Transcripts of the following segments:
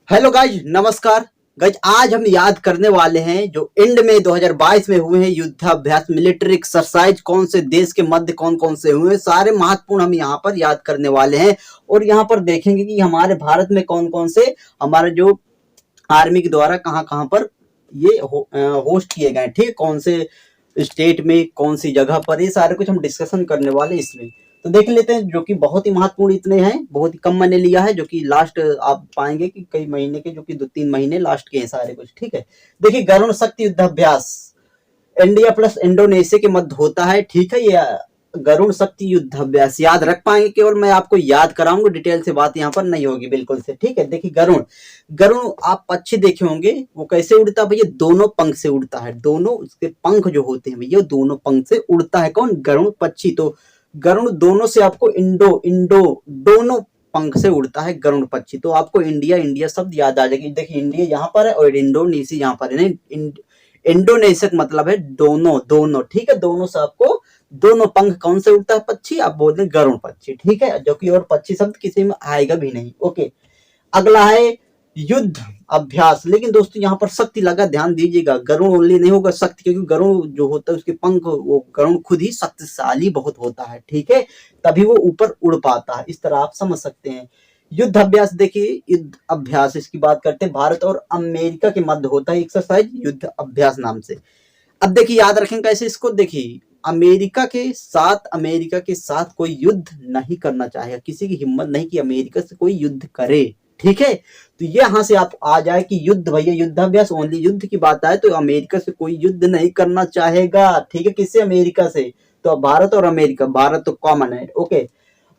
Hello guys, नमस्कार guys. आज हम याद करने वाले हैं जो एंड में 2022 में हुए हैं युद्धाभ्यास मिलिट्री एक्सरसाइज। कौन से देश के मध्य कौन कौन से हुए हैं, सारे महत्वपूर्ण हम यहाँ पर याद करने वाले हैं। और यहाँ पर देखेंगे कि हमारे भारत में कौन कौन से हमारे जो आर्मी के द्वारा कहाँ कहाँ पर ये होस्ट किए गए, ठीक, कौन से स्टेट में कौन सी जगह पर, ये सारे कुछ हम डिस्कशन करने वाले इसमें। तो देख लेते हैं, जो कि बहुत ही महत्वपूर्ण इतने हैं, बहुत ही कम मैंने लिया है, जो कि लास्ट आप पाएंगे कि कई महीने के, जो कि 2-3 महीने लास्ट के हैं सारे कुछ, ठीक है। देखिए, गरुण शक्ति युद्धाभ्यास इंडिया प्लस इंडोनेशिया के मध्य होता है, ठीक है। ये गरुण शक्ति युद्धाभ्यास याद रख पाएंगे, केवल मैं आपको याद कराऊंगा, डिटेल से बात यहाँ पर नहीं होगी बिल्कुल से, ठीक है। देखिए, गरुण गरुण आप पक्षी देखे होंगे, वो कैसे उड़ता है भैया? दोनों पंख से उड़ता है। दोनों उसके पंख जो होते हैं भैया, दोनों पंख से उड़ता है। कौन? गरुण पक्षी। तो गरुण दोनों से आपको इंडो इंडो दोनों पंख से उड़ता है गरुण पक्षी। तो आपको इंडिया इंडिया शब्द याद आ जाएगी। देखिए, इंडिया यहाँ पर है और इंडोनेशिया यहाँ पर है। इंडोनेशिया मतलब है दोनों दोनों, ठीक है। दोनों से आपको दोनों पंख कौन से उड़ता है पक्षी? आप बोलते हैं गरुण पक्षी, ठीक है। जो कि और पक्षी शब्द किसी में आएगा भी नहीं। ओके, अगला है युद्ध अभ्यास। लेकिन दोस्तों यहाँ पर शक्ति लगा, ध्यान दीजिएगा, गरुण ओनली नहीं होगा, शक्ति, क्योंकि गरुण जो होता है उसके पंख, वो गरुण खुद ही शक्तिशाली बहुत होता है, ठीक है, तभी वो ऊपर उड़ पाता है। इस तरह आप समझ सकते हैं। युद्ध अभ्यास, देखिए युद्ध अभ्यास इसकी बात करते हैं, भारत और अमेरिका के मध्य होता है एक्सरसाइज युद्ध अभ्यास नाम से। अब देखिए, याद रखें कैसे इसको। देखिए, अमेरिका के साथ कोई युद्ध नहीं करना चाहेगा, किसी की हिम्मत नहीं कि अमेरिका से कोई युद्ध करे, ठीक है। तो ये यहां से आप आ जाए कि युद्ध भैया, युद्धाभ्यास ओनली युद्ध की बात आए तो अमेरिका से कोई युद्ध नहीं करना चाहेगा, ठीक है। किससे? अमेरिका से। तो भारत और अमेरिका, भारत तो कॉमन है। ओके,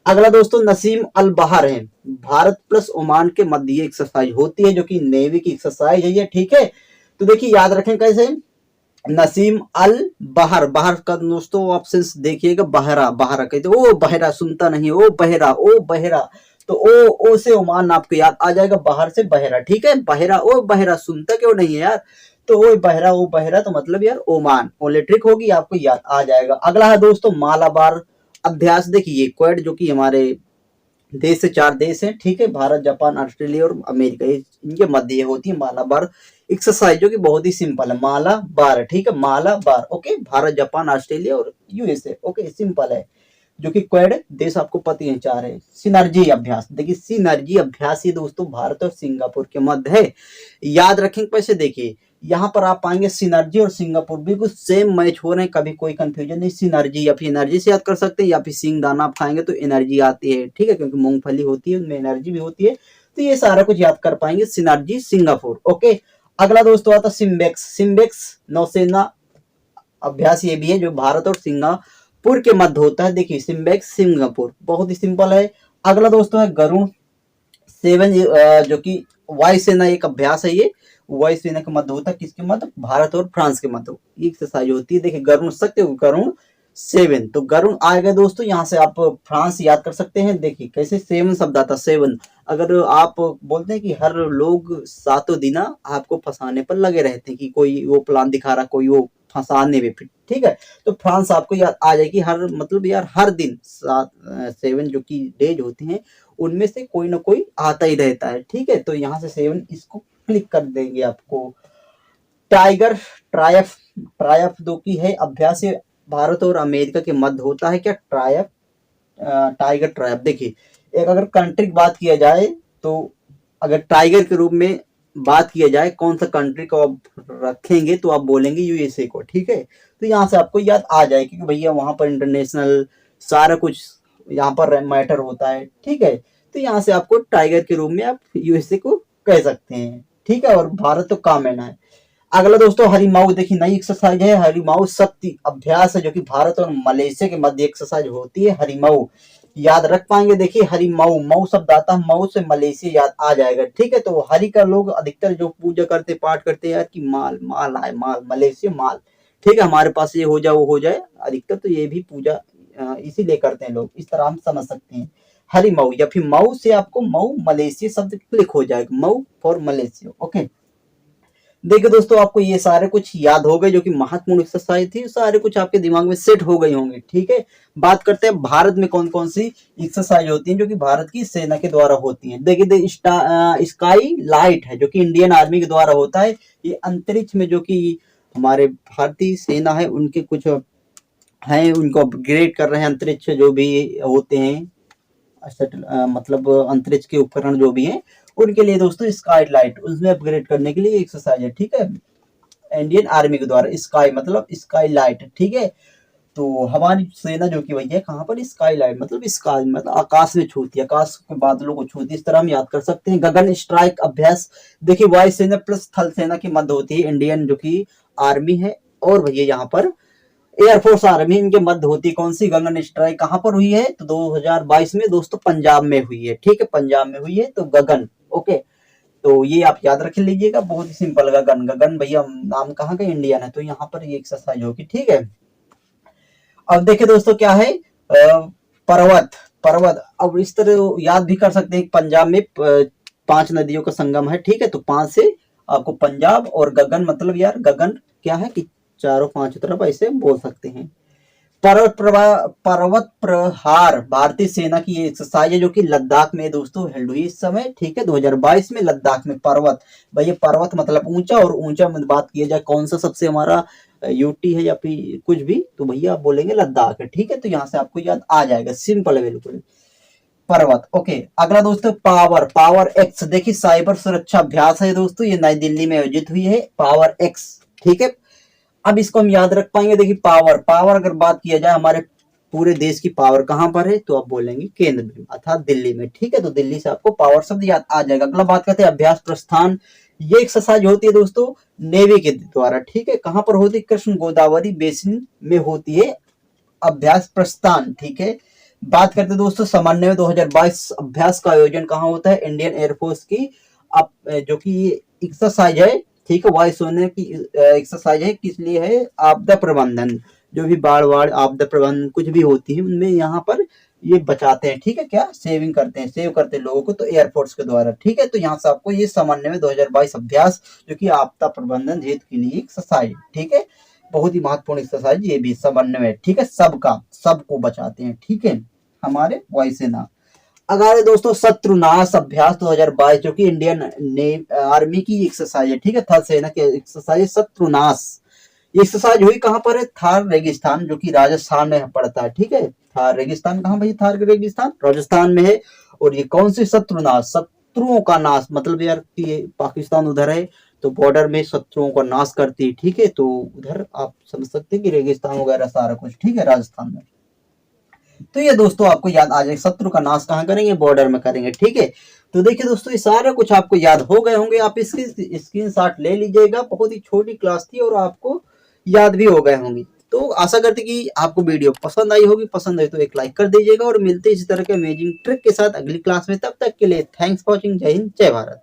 अगला दोस्तों नसीम अल बहर है, भारत प्लस ओमान के मध्य ये एक्सरसाइज होती है, जो कि नेवी की एक्सरसाइज है ये, ठीक है। तो देखिए, याद रखें कैसे। नसीम अल बहर, बहर का दोस्तों ऑप्शन देखिएगा, बहरा, बहरा कहते ओ बहरा, सुनता नहीं, ओ बहरा, ओ बहरा। तो ओ से ओमान आपको याद आ जाएगा, बाहर से बहरा, ठीक है। बहरा, ओ बहरा, सुनता क्यों नहीं है यार? तो ओ बहरा तो मतलब यार ओमान, ओनली ट्रिक होगी, आपको याद आ जाएगा। अगला है दोस्तों मालाबार अभ्यास। देखिए, क्वाड जो कि हमारे देश से 4 देश हैं, ठीक है, भारत, जापान, ऑस्ट्रेलिया और अमेरिका, इनके मध्य होती है मालाबार एक्सरसाइज, जो कि बहुत ही सिंपल है। माला बार, ठीक है, माला बार। ओके, भारत, जापान, ऑस्ट्रेलिया और यूएसए। ओके, सिंपल है, जो कि क्वाड देश आपको पता है 4 है। सिनर्जी अभ्यास, देखिए सिनर्जी अभ्यास ये दोस्तों भारत और सिंगापुर के मध्य है, याद रखेंगे कैसे। देखिए, यहाँ पर आप पाएंगे सिनर्जी और सिंगापुर बिल्कुल सेम मैच हो रहे हैं, कभी कोई कंफ्यूजन नहीं। सिनर्जी या फिर एनर्जी से याद कर सकते हैं, या फिर सिंग दाना आप खाएंगे तो एनर्जी आती है, ठीक है, क्योंकि मूंगफली होती है उनमें एनर्जी भी होती है। तो ये सारा कुछ याद कर पाएंगे, सिनर्जी सिंगापुर। ओके, अगला दोस्तों आता सिम्बेक्स। सिम्बेक्स नौसेना अभ्यास ये भी है, जो भारत और सिंगापुर के मध्य होता है। देखिए, सिम्बेक्स सिंगापुर, बहुत ही सिंपल है। अगला दोस्तों है गरुण 7, जो कि वायुसेना एक अभ्यास है, ये वायुसेना के मध्य होता है। किसके मध्य? भारत और फ्रांस के मध्य ये एक्सरसाइज होती है। देखिए, गरुण शक्ति, गरुण 7, तो गरुण आएगा दोस्तों, यहाँ से आप फ्रांस याद कर सकते हैं। देखिए कैसे 7 शब्द आता, 7। अगर आप बोलते हैं कि हर लोग 7 दिना आपको फंसाने पर लगे रहते हैं, कि कोई वो प्लान दिखा रहा, कोई वो फंसाने में, ठीक है, तो फ्रांस आपको याद आ जाएगी। हर मतलब यार हर दिन 7 जो कि डेज होती हैं, उनमें से कोई ना कोई आता ही रहता है, ठीक है। तो यहाँ से 7 इसको क्लिक कर देंगे आपको। टाइगर ट्रायफ, ट्रायफ दो की है अभ्यास, भारत और अमेरिका के मध्य होता है। क्या ट्रायफ? टाइगर ट्रायफ। देखिए, एक अगर कंट्री की बात किया जाए, तो अगर टाइगर के रूप में बात किया जाए, कौन सा कंट्री को आप रखेंगे, तो आप बोलेंगे यूएसए को, ठीक है। तो यहाँ से आपको याद आ जाए, क्योंकि भैया वहां पर इंटरनेशनल सारा कुछ यहाँ पर मैटर होता है, ठीक है। तो यहाँ से आपको टाइगर के रूप में आप यूएसए को कह सकते हैं, ठीक है। और भारत तो कॉमन है। अगला दोस्तों हरिमाऊ, देखिए नई एक्सरसाइज है, हरिमाऊ शक्ति अभ्यास है, जो कि भारत और मलेशिया के मध्य एक्सरसाइज होती है। हरिमाऊ याद रख पाएंगे। देखिए, हरिमाऊ, मऊ शब्द आता है, मऊ से मलेशिया याद आ जाएगा, ठीक है। तो हरि का लोग अधिकतर जो पूजा करते, पाठ करते हैं यार, कि माल माल आए, माल मलेशिया माल, ठीक है, हमारे पास ये हो जाए वो हो जाए, अधिकतर तो ये भी पूजा इसीलिए करते हैं लोग, इस तरह हम समझ सकते हैं। हरिमऊ या फिर मऊ से आपको मऊ मलेशिया शब्द क्लिक हो जाएगा, मऊ फॉर मलेशिया। ओके, देखिए दोस्तों, आपको ये सारे कुछ याद हो गए जो कि महत्वपूर्ण एक्सरसाइज थी, सारे कुछ आपके दिमाग में सेट हो गई होंगे। ठीक है, बात करते हैं भारत में कौन कौन सी एक्सरसाइज होती हैं जो कि भारत की सेना के द्वारा होती हैं। देखिए स्काई लाइट है जो कि इंडियन आर्मी के द्वारा होता है। ये अंतरिक्ष में जो कि हमारे भारतीय सेना है उनके कुछ हैं, उनको अपग्रेड कर रहे हैं। अंतरिक्ष जो भी होते हैं मतलब अंतरिक्ष के उपकरण जो भी हैं उनके लिए दोस्तों स्काई लाइट, उसमें अपग्रेड करने के लिए एक्सरसाइज है। ठीक है, इंडियन आर्मी के द्वारा स्काई मतलब स्काई लाइट। ठीक है, तो हमारी सेना जो कि भैया कहाँ पर स्काई लाइट मतलब स्काई मतलब आकाश में छूती है, आकाश के बादलों को छूती है, इस तरह हम याद कर सकते हैं। गगन स्ट्राइक अभ्यास, देखिए वायु सेना प्लस थल सेना की मध्य होती है इंडियन जो कि आर्मी है और भैया यहाँ पर एयरफोर्स आर्मी, इनके मध्य होती कौन सी गगन स्ट्राइक कहां पर हुई है तो 2022 में दोस्तों पंजाब में हुई है। ठीक है, पंजाब में हुई है तो गगन। ओके, तो ये आप याद रख लीजिएगा, बहुत ही सिंपल। गगन गगन भैया नाम कहाँ का इंडियन है, तो यहाँ पर ये एक्सरसाइज होगी। ठीक है, अब देखिए दोस्तों क्या है पर्वत। पर्वत अब इस तरह याद भी कर सकते हैं, पंजाब में 5 नदियों का संगम है। ठीक है, तो 5 से आपको पंजाब, और गगन मतलब यार गगन क्या है कि चारों 5 तरफ ऐसे बोल सकते हैं। पर्वत प्रहार भारतीय सेना की ये एक्सरसाइज है जो कि लद्दाख में दोस्तों हेल्ड हुई इस समय। ठीक है, 2022 में लद्दाख में पर्वत, भाई पर्वत मतलब ऊंचा, और ऊंचा में बात किया जाए कौन सा सबसे हमारा यूटी है या फिर कुछ भी, तो भैया आप बोलेंगे लद्दाख है। ठीक है, तो यहाँ से आपको याद आ जाएगा, सिंपल है बिल्कुल, पर्वत। ओके, अगला दोस्तों पावर। पावर एक्स, देखिए साइबर सुरक्षा अभ्यास है दोस्तों, ये नई दिल्ली में आयोजित हुई है, पावर एक्स। ठीक है, अब इसको हम याद रख पाएंगे। देखिए पावर, पावर अगर बात किया जाए हमारे पूरे देश की पावर कहां पर है, तो आप बोलेंगे केंद्र में अर्थात दिल्ली में। ठीक है, तो दिल्ली से आपको पावर शब्द याद आ जाएगा। अगला बात करते हैं अभ्यास प्रस्थान। ये एक्सरसाइज होती है दोस्तों नेवी के द्वारा। ठीक है, कहां पर होती है, कृष्ण गोदावरी बेसिन में होती है अभ्यास प्रस्थान। ठीक है, बात करते हैं दोस्तों समन्वय में 2022 अभ्यास का आयोजन कहाँ होता है, इंडियन एयरफोर्स की जो कि एक्सरसाइज है। ठीक है, वायुसेना की एक्सरसाइज है, किस लिए है, आपदा प्रबंधन, जो भी बाढ़ आपदा प्रबंधन कुछ भी होती है उनमें यहाँ पर ये बचाते हैं। ठीक है, क्या सेविंग करते हैं, सेव करते हैं लोगों को, तो एयरफोर्स के द्वारा। ठीक है, तो यहाँ से आपको ये समन्वय में 2022 अभ्यास जो कि आपदा प्रबंधन हेतु के लिए एक्सरसाइज। ठीक है, बहुत ही महत्वपूर्ण एक्सरसाइज ये भी समन्वय। ठीक है, सबका सबको बचाते हैं। ठीक है, हमारे वायुसेना। अगर दोस्तों शत्रुनाश अभ्यास 2022 जो कि इंडियन आर्मी की एक्सरसाइज है। ठीक है, थल सेना की एक्सरसाइज शत्रुनाश। ये एक्सरसाइज हुई कहां पर है, थार रेगिस्तान जो कि राजस्थान में पड़ता है। ठीक है, थार रेगिस्तान कहां भाई, थार रेगिस्तान राजस्थान में है। और ये कौन सी शत्रुनाश, शत्रुओं का नाश मतलब यार कि पाकिस्तान उधर है तो बॉर्डर में शत्रुओं का नाश करती है। ठीक है, तो उधर आप समझ सकते हैं कि रेगिस्तान वगैरह सारा कुछ। ठीक है, राजस्थान में। तो ये दोस्तों आपको याद आ जाएगा, शत्रु का नाश कहाँ करेंगे, बॉर्डर में करेंगे। ठीक है, तो देखिए दोस्तों ये सारा कुछ आपको याद हो गए होंगे, आप इसकी स्क्रीनशॉट ले लीजिएगा, बहुत ही छोटी क्लास थी और आपको याद भी हो गए होंगे। तो आशा करते कि आपको वीडियो पसंद आई होगी, पसंद आई तो एक लाइक कर दीजिएगा, और मिलते इसी तरह के अमेजिंग ट्रिक के साथ अगली क्लास में। तब तक के लिए थैंक्स फॉर वॉचिंग, जय हिंद, जय भारत।